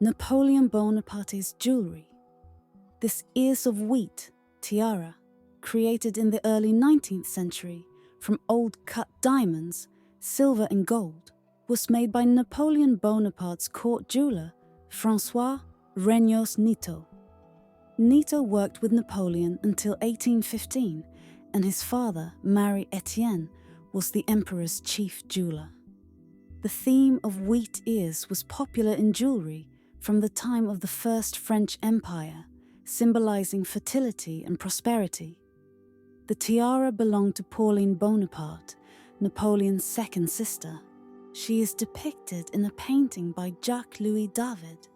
Napoleon Bonaparte's jewellery. This ears of wheat tiara, created in the early 19th century from old cut diamonds, silver and gold, was made by Napoleon Bonaparte's court jeweller, François Regnault Nitto. Nitto worked with Napoleon until 1815, and his father, Marie Etienne, was the emperor's chief jeweller. The theme of wheat ears was popular in jewellery from the time of the First French Empire, symbolizing fertility and prosperity. The tiara belonged to Pauline Bonapart, Napoleon's second sister. She is depicted in a painting by Jacques-Louis David,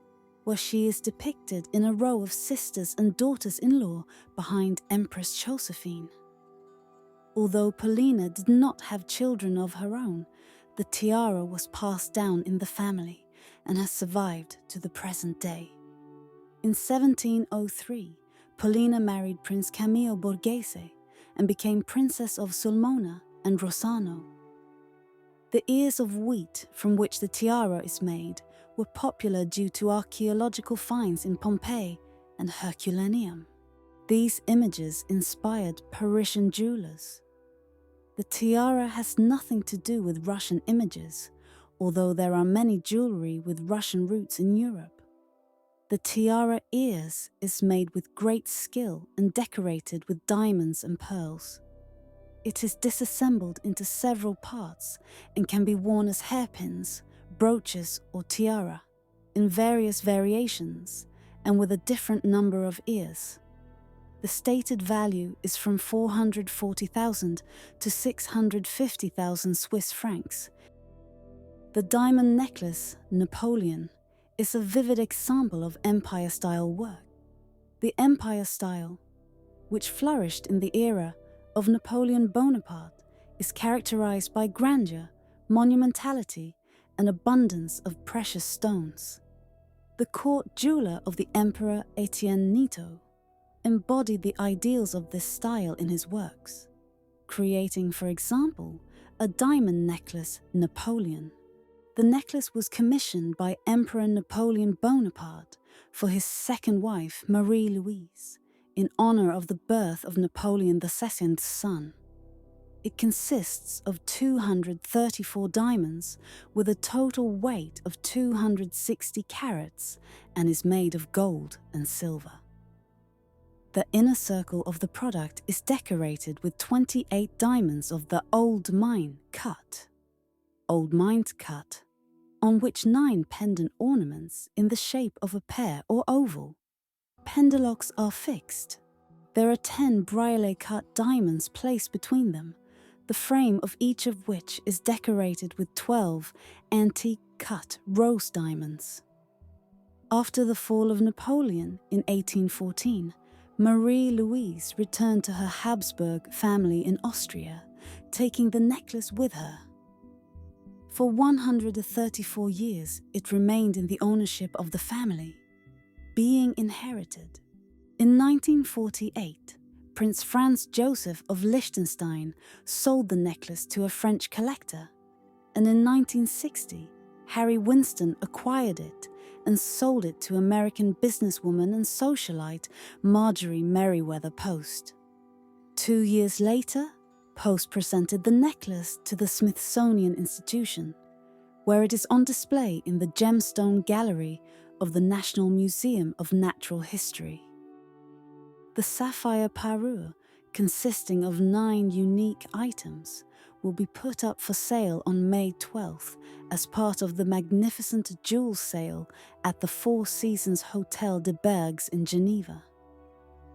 where she is depicted in a row of sisters and daughters-in-law behind Empress Josephine. Although Pauline did not have children of her own, the tiara was passed down in the family and has survived to the present day. In 1703, Pauline married Prince Cameo Borghese and became Princess of Sulmona and Rossano. The ears of wheat from which the tiara is made were popular due to archaeological finds in Pompeii and Herculaneum. These images inspired Parisian jewelers. The tiara has nothing to do with Russian images, although there are many jewellery with Russian roots in Europe. The tiara ears is made with great skill and decorated with diamonds and pearls. It is disassembled into several parts and can be worn as hairpins, brooches or tiara, in various variations and with a different number of ears. The stated value is from 440,000 to 650,000 Swiss francs. The diamond necklace, Napoleon, is a vivid example of Empire-style work. The Empire style, which flourished in the era of Napoleon Bonaparte, is characterized by grandeur, monumentality, and abundance of precious stones. The court jeweller of the Emperor Etienne Nitto embodied the ideals of this style in his works, creating, for example, a diamond necklace, Napoleon. The necklace was commissioned by Emperor Napoleon Bonaparte for his second wife, Marie-Louise, in honor of the birth of Napoleon II's son. It consists of 234 diamonds with a total weight of 260 carats and is made of gold and silver. The inner circle of the product is decorated with 28 diamonds of the old mine cut, on which 9 pendant ornaments in the shape of a pear or oval. Pendelocks are fixed. There are 10 braille-cut diamonds placed between them, the frame of each of which is decorated with 12 antique-cut rose diamonds. After the fall of Napoleon in 1814, Marie-Louise returned to her Habsburg family in Austria, taking the necklace with her. For 134 years, it remained in the ownership of the family, being inherited. In 1948, Prince Franz Joseph of Liechtenstein sold the necklace to a French collector, and in 1960, Harry Winston acquired it and sold it to American businesswoman and socialite Marjorie Merriweather Post. 2 years later, Post presented the necklace to the Smithsonian Institution, where it is on display in the Gemstone Gallery of the National Museum of Natural History. The sapphire parure, consisting of 9 unique items, will be put up for sale on May 12th as part of the magnificent jewel sale at the Four Seasons Hotel de Bergues in Geneva.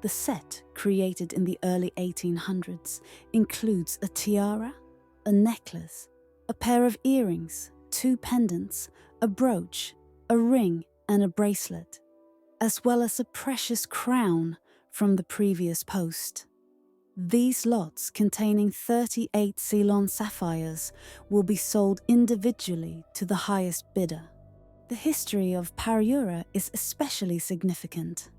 The set, created in the early 1800s, includes a tiara, a necklace, a pair of earrings, 2 pendants, a brooch, a ring and a bracelet, as well as a precious crown from the previous post. These lots, containing 38 Ceylon sapphires, will be sold individually to the highest bidder. The history of parure is especially significant,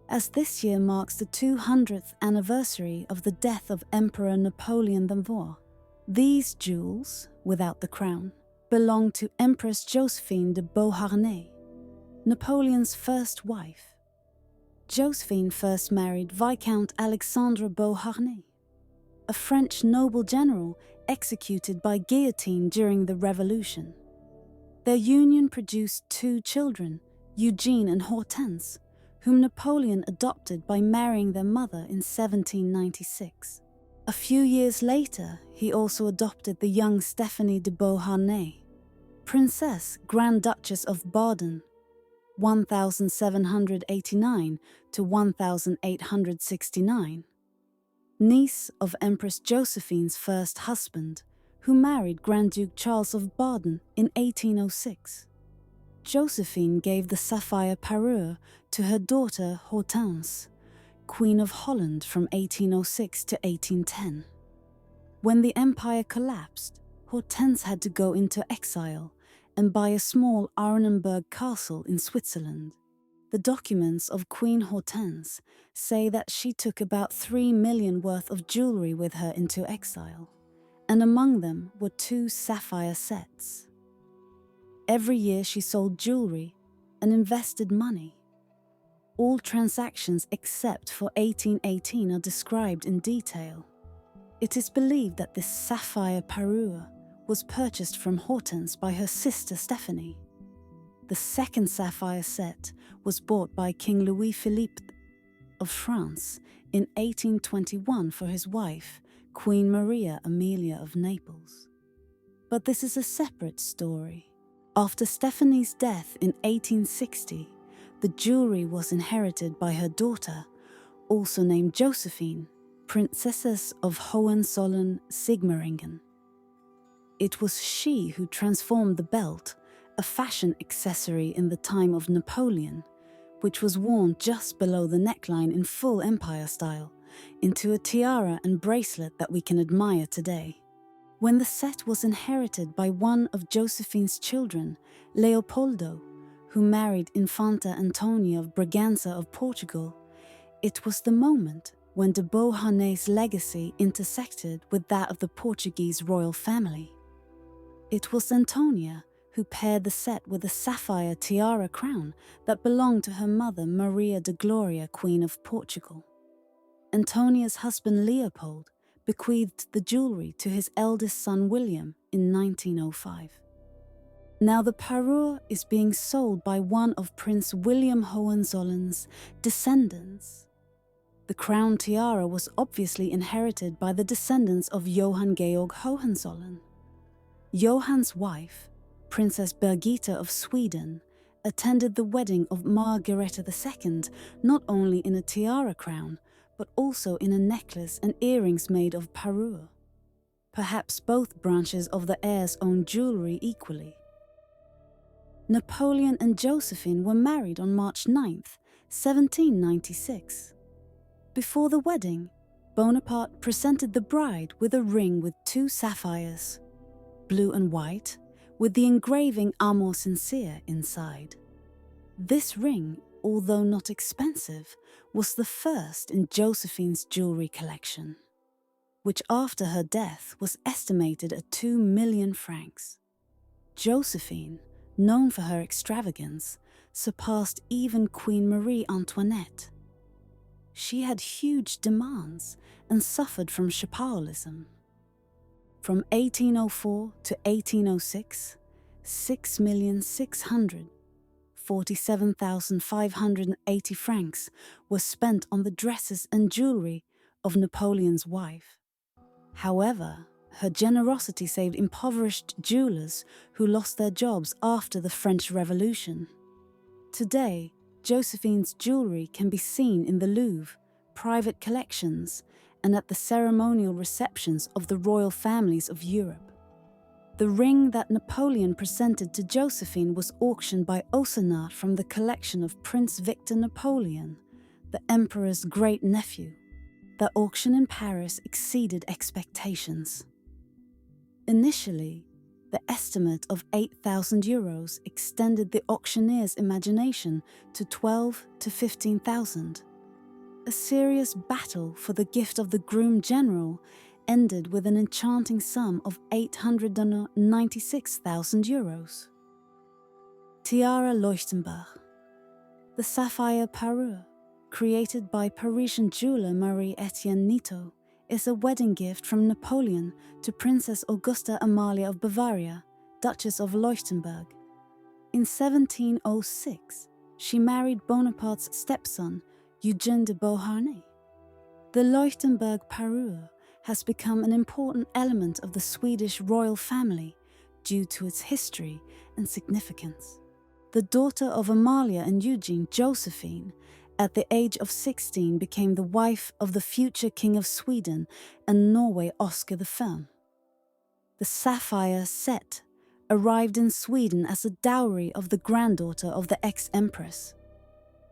as this year marks the 200th anniversary of the death of Emperor Napoleon IV. These jewels, without the crown, belong to Empress Josephine de Beauharnais. Napoleon's first wife. Josephine first married Viscount Alexandre Beauharnais, a French noble general executed by guillotine during the Revolution. Their union produced 2 children, Eugene and Hortense, whom Napoleon adopted by marrying their mother in 1796. A few years later, he also adopted the young Stephanie de Beauharnais, Princess Grand Duchess of Baden, 1789 to 1869, niece of Empress Josephine's first husband, who married Grand Duke Charles of Baden in 1806. Josephine gave the sapphire parure to her daughter Hortense, Queen of Holland from 1806 to 1810. When the empire collapsed, Hortense had to go into exile and buy a small Arnenberg castle in Switzerland. The documents of Queen Hortense say that she took about 3 million worth of jewellery with her into exile, and among them were 2 sapphire sets. Every year she sold jewellery and invested money. All transactions except for 1818 are described in detail. It is believed that this sapphire parure was purchased from Hortense by her sister Stephanie. The second sapphire set was bought by King Louis-Philippe of France in 1821 for his wife, Queen Maria Amelia of Naples. But this is a separate story. After Stephanie's death in 1860, the jewellery was inherited by her daughter, also named Josephine, Princess of Hohenzollern-Sigmaringen. It was she who transformed the belt, a fashion accessory in the time of Napoleon, which was worn just below the neckline in full empire style, into a tiara and bracelet that we can admire today. When the set was inherited by one of Josephine's children, Leopoldo, who married Infanta Antonia of Braganza of Portugal, it was the moment when de Beauharnais' legacy intersected with that of the Portuguese royal family. It was Antonia who paired the set with a sapphire tiara crown that belonged to her mother Maria de Gloria, Queen of Portugal. Antonia's husband Leopold bequeathed the jewellery to his eldest son William in 1905. Now the parure is being sold by one of Prince William Hohenzollern's descendants. The crown tiara was obviously inherited by the descendants of Johann Georg Hohenzollern. Johann's wife, Princess Birgitta of Sweden, attended the wedding of Margareta II not only in a tiara crown, but also in a necklace and earrings made of parure. Perhaps both branches of the heir's owned jewellery equally. Napoleon and Josephine were married on March 9th, 1796. Before the wedding, Bonaparte presented the bride with a ring with 2 sapphires, blue and white, with the engraving Amour sincere inside. This ring, although not expensive, was the first in Josephine's jewellery collection, which after her death was estimated at 2 million francs. Josephine, known for her extravagance, surpassed even Queen Marie Antoinette. She had huge demands and suffered from shopaholicism. From 1804 to 1806, 6,647,580 francs were spent on the dresses and jewellery of Napoleon's wife. However, her generosity saved impoverished jewellers who lost their jobs after the French Revolution. Today, Josephine's jewellery can be seen in the Louvre, private collections, and at the ceremonial receptions of the royal families of Europe. The ring that Napoleon presented to Josephine was auctioned by Osenard from the collection of Prince Victor Napoleon, the Emperor's great-nephew. The auction in Paris exceeded expectations. Initially, the estimate of €8,000 extended the auctioneer's imagination to 12 to 15,000. A serious battle for the gift of the groom general ended with an enchanting sum of €896,000. Tiara Leuchtenbach, The sapphire parure, created by Parisian jeweler Marie-Etienne Nito, is a wedding gift from Napoleon to Princess Augusta Amalia of Bavaria, Duchess of Leuchtenberg. In 1706, she married Bonaparte's stepson, Eugène de Beauharnais. The Leuchtenberg parure has become an important element of the Swedish royal family due to its history and significance. The daughter of Amalia and Eugene, Josephine, at the age of 16 became the wife of the future King of Sweden and Norway, Oscar I. The sapphire set arrived in Sweden as a dowry of the granddaughter of the ex-empress.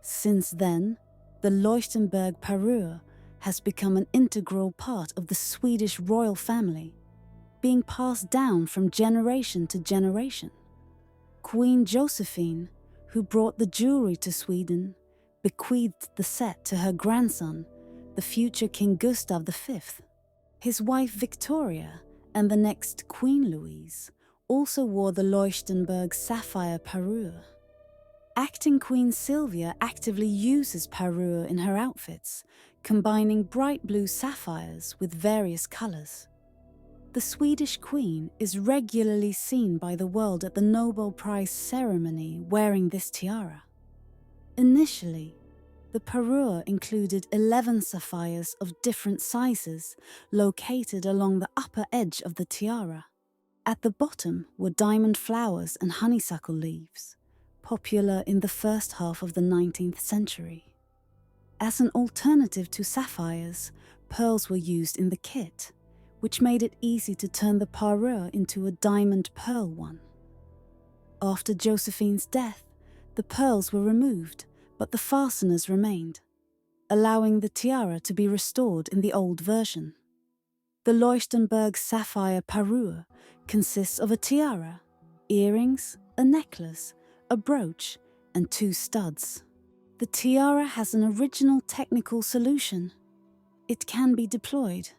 Since then, the Leuchtenberg parure has become an integral part of the Swedish royal family, being passed down from generation to generation. Queen Josephine, who brought the jewellery to Sweden, bequeathed the set to her grandson, the future King Gustav V. His wife Victoria and the next Queen Louise also wore the Leuchtenberg sapphire parure. Acting Queen Sylvia actively uses parure in her outfits, combining bright blue sapphires with various colours. The Swedish Queen is regularly seen by the world at the Nobel Prize ceremony wearing this tiara. Initially, the parure included 11 sapphires of different sizes located along the upper edge of the tiara. At the bottom were diamond flowers and honeysuckle leaves, popular in the first half of the 19th century. As an alternative to sapphires, pearls were used in the kit, which made it easy to turn the parure into a diamond pearl one. After Josephine's death, the pearls were removed, but the fasteners remained, allowing the tiara to be restored in the old version. The Leuchtenberg sapphire parure consists of a tiara, earrings, a necklace, a brooch, and 2 studs. The tiara has an original technical solution. It can be deployed.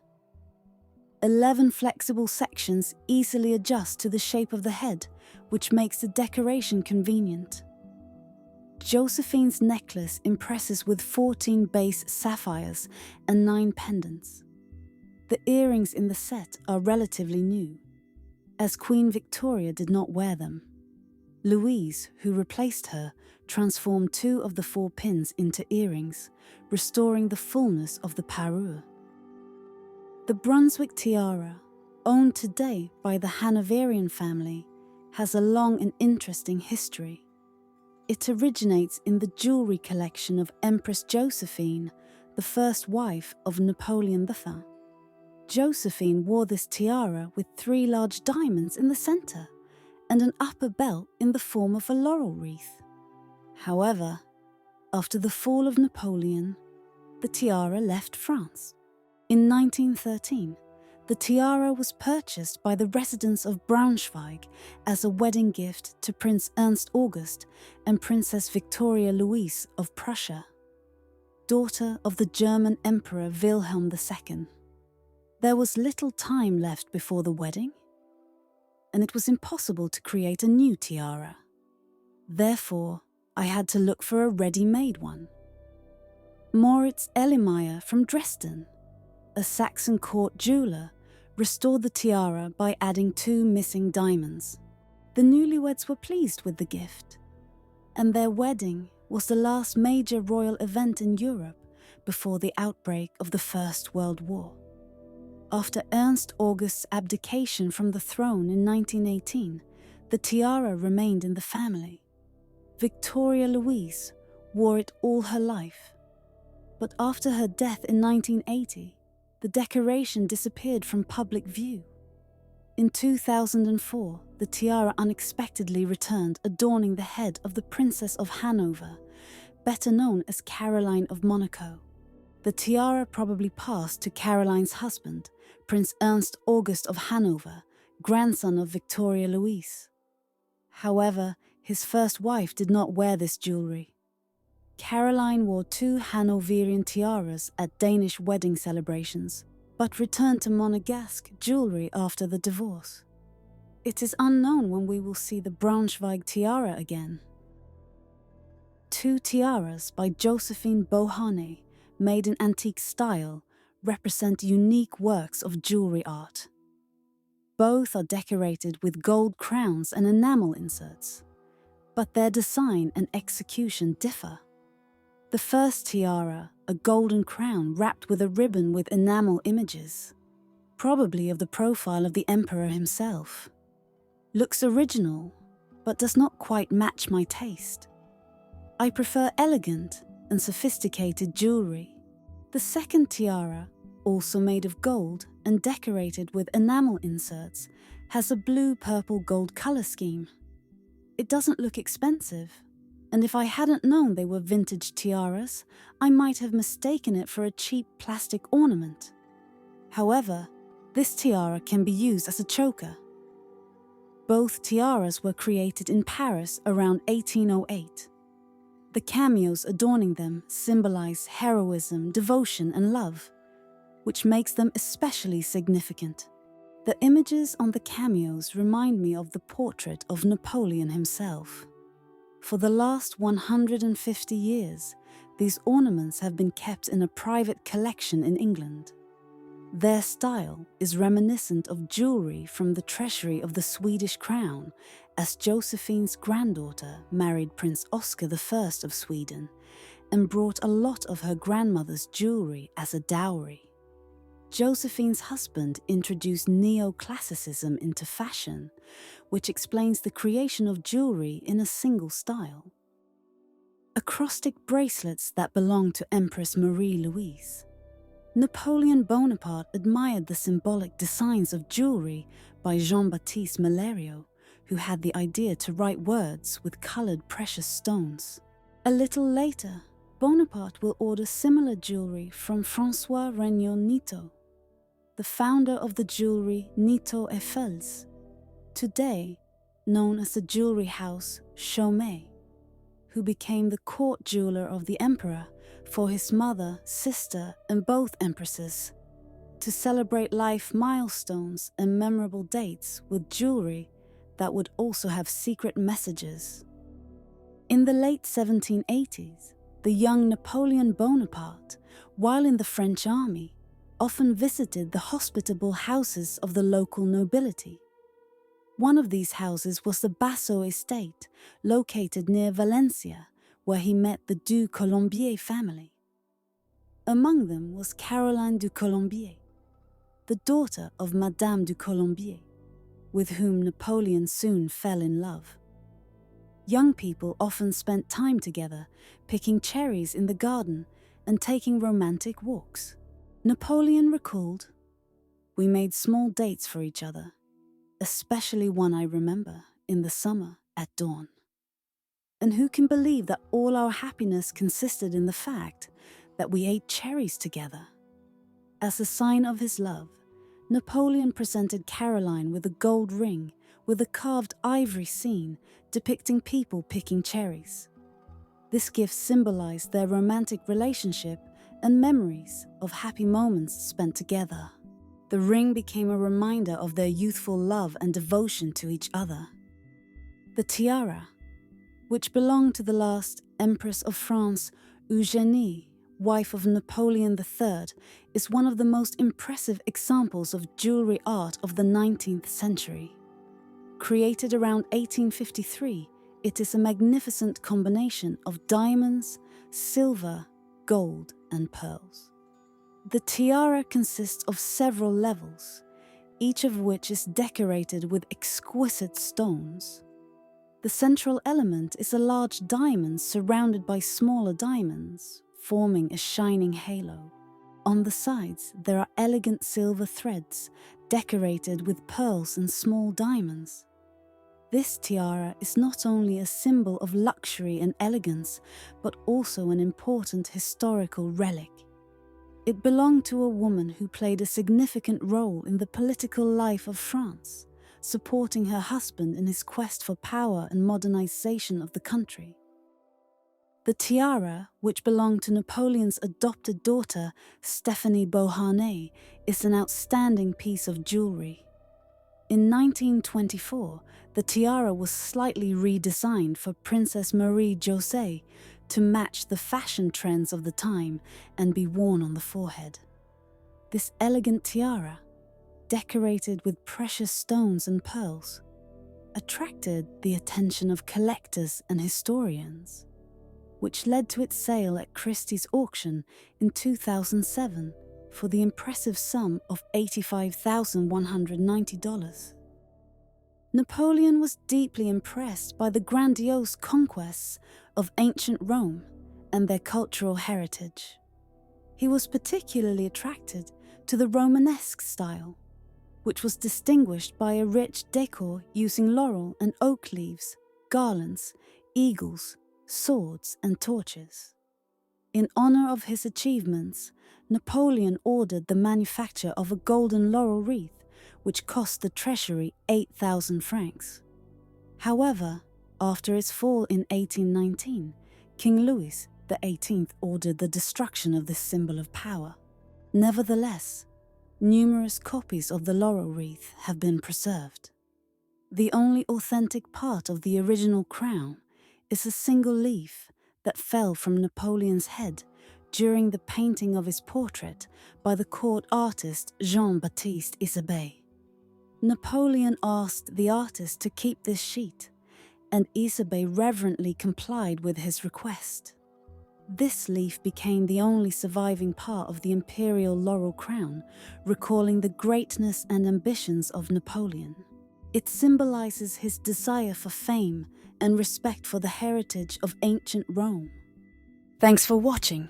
11 flexible sections easily adjust to the shape of the head, which makes the decoration convenient. Josephine's necklace impresses with 14 base sapphires and 9 pendants. The earrings in the set are relatively new, as Queen Victoria did not wear them. Louise, who replaced her, transformed 2 of the 4 pins into earrings, restoring the fullness of the parure. The Brunswick tiara, owned today by the Hanoverian family, has a long and interesting history. It originates in the jewellery collection of Empress Josephine, the first wife of Napoleon Bonaparte. Josephine wore this tiara with 3 large diamonds in the centre and an upper belt in the form of a laurel wreath. However, after the fall of Napoleon, the tiara left France. In 1913, the tiara was purchased by the residents of Braunschweig as a wedding gift to Prince Ernst August and Princess Victoria Louise of Prussia, daughter of the German Emperor Wilhelm II. There was little time left before the wedding, and it was impossible to create a new tiara. Therefore, I had to look for a ready-made one. Moritz Ellemeyer from Dresden, a Saxon court jeweller, restored the tiara by adding 2 missing diamonds. The newlyweds were pleased with the gift, and their wedding was the last major royal event in Europe before the outbreak of the First World War. After Ernst August's abdication from the throne in 1918, the tiara remained in the family. Victoria Louise wore it all her life, but after her death in 1980, the decoration disappeared from public view. In 2004, the tiara unexpectedly returned, adorning the head of the Princess of Hanover, better known as Caroline of Monaco. The tiara probably passed to Caroline's husband, Prince Ernst August of Hanover, grandson of Victoria Louise. However, his first wife did not wear this jewellery. Caroline wore 2 Hanoverian tiaras at Danish wedding celebrations, but returned to Monegasque jewellery after the divorce. It is unknown when we will see the Braunschweig tiara again. two tiaras by Josephine made in antique style, represent unique works of jewellery art. Both are decorated with gold crowns and enamel inserts, but their design and execution differ. The first tiara, a golden crown wrapped with a ribbon with enamel images, probably of the profile of the emperor himself, looks original, but does not quite match my taste. I prefer elegant and sophisticated jewellery. The second tiara, also made of gold and decorated with enamel inserts, has a blue-purple gold colour scheme. It doesn't look expensive, and if I hadn't known they were vintage tiaras, I might have mistaken it for a cheap plastic ornament. However, this tiara can be used as a choker. Both tiaras were created in Paris around 1808. The cameos adorning them symbolize heroism, devotion, and love, which makes them especially significant. The images on the cameos remind me of the portrait of Napoleon himself. For the last 150 years, these ornaments have been kept in a private collection in England. Their style is reminiscent of jewellery from the treasury of the Swedish crown, as Josephine's granddaughter married Prince Oscar I of Sweden and brought a lot of her grandmother's jewellery as a dowry. Josephine's husband introduced neoclassicism into fashion, which explains the creation of jewellery in a single style. Acrostic bracelets that belong to Empress Marie-Louise. Napoleon Bonaparte admired the symbolic designs of jewellery by Jean-Baptiste Malesherbes, who had the idea to write words with coloured precious stones. A little later, Bonaparte will order similar jewellery from François Regnault-Nitto, the founder of the jewellery Nitto et Fels, today known as the jewellery house Chaumet, who became the court jeweller of the emperor for his mother, sister, and both empresses, to celebrate life milestones and memorable dates with jewellery that would also have secret messages. In the late 1780s, the young Napoleon Bonaparte, while in the French army, often visited the hospitable houses of the local nobility. One of these houses was the Bassot estate, located near Valencia, where he met the du Colombier family. Among them was Caroline du Colombier, the daughter of Madame du Colombier, with whom Napoleon soon fell in love. Young people often spent time together, picking cherries in the garden and taking romantic walks. Napoleon recalled, "We made small dates for each other, especially one I remember in the summer at dawn. And who can believe that all our happiness consisted in the fact that we ate cherries together?" As a sign of his love, Napoleon presented Caroline with a gold ring with a carved ivory scene depicting people picking cherries. This gift symbolized their romantic relationship and memories of happy moments spent together. The ring became a reminder of their youthful love and devotion to each other. The tiara, which belonged to the last Empress of France, Eugenie, wife of Napoleon III, is one of the most impressive examples of jewellery art of the 19th century. Created around 1853, it is a magnificent combination of diamonds, silver, gold, and pearls. The tiara consists of several levels, each of which is decorated with exquisite stones. The central element is a large diamond surrounded by smaller diamonds, forming a shining halo. On the sides, there are elegant silver threads decorated with pearls and small diamonds. This tiara is not only a symbol of luxury and elegance, but also an important historical relic. It belonged to a woman who played a significant role in the political life of France, supporting her husband in his quest for power and modernization of the country. The tiara, which belonged to Napoleon's adopted daughter, Stéphanie Beauharnais, is an outstanding piece of jewellery. In 1924, the tiara was slightly redesigned for Princess Marie-Josée, to match the fashion trends of the time and be worn on the forehead. This elegant tiara, decorated with precious stones and pearls, attracted the attention of collectors and historians, which led to its sale at Christie's auction in 2007 for the impressive sum of $85,190. Napoleon was deeply impressed by the grandiose conquests of ancient Rome and their cultural heritage. He was particularly attracted to the Romanesque style, which was distinguished by a rich decor using laurel and oak leaves, garlands, eagles, swords, and torches. In honor of his achievements, Napoleon ordered the manufacture of a golden laurel wreath, which cost the treasury 8,000 francs. However, after its fall in 1819, King Louis XVIII ordered the destruction of this symbol of power. Nevertheless, numerous copies of the laurel wreath have been preserved. The only authentic part of the original crown is a single leaf that fell from Napoleon's head during the painting of his portrait by the court artist Jean-Baptiste Isabey. Napoleon asked the artist to keep this sheet, and Isabey reverently complied with his request. This leaf became the only surviving part of the imperial laurel crown, recalling the greatness and ambitions of Napoleon. It symbolizes his desire for fame and respect for the heritage of ancient Rome. Thanks for watching.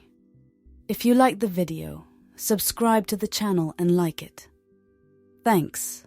If you liked the video, subscribe to the channel and like it. Thanks.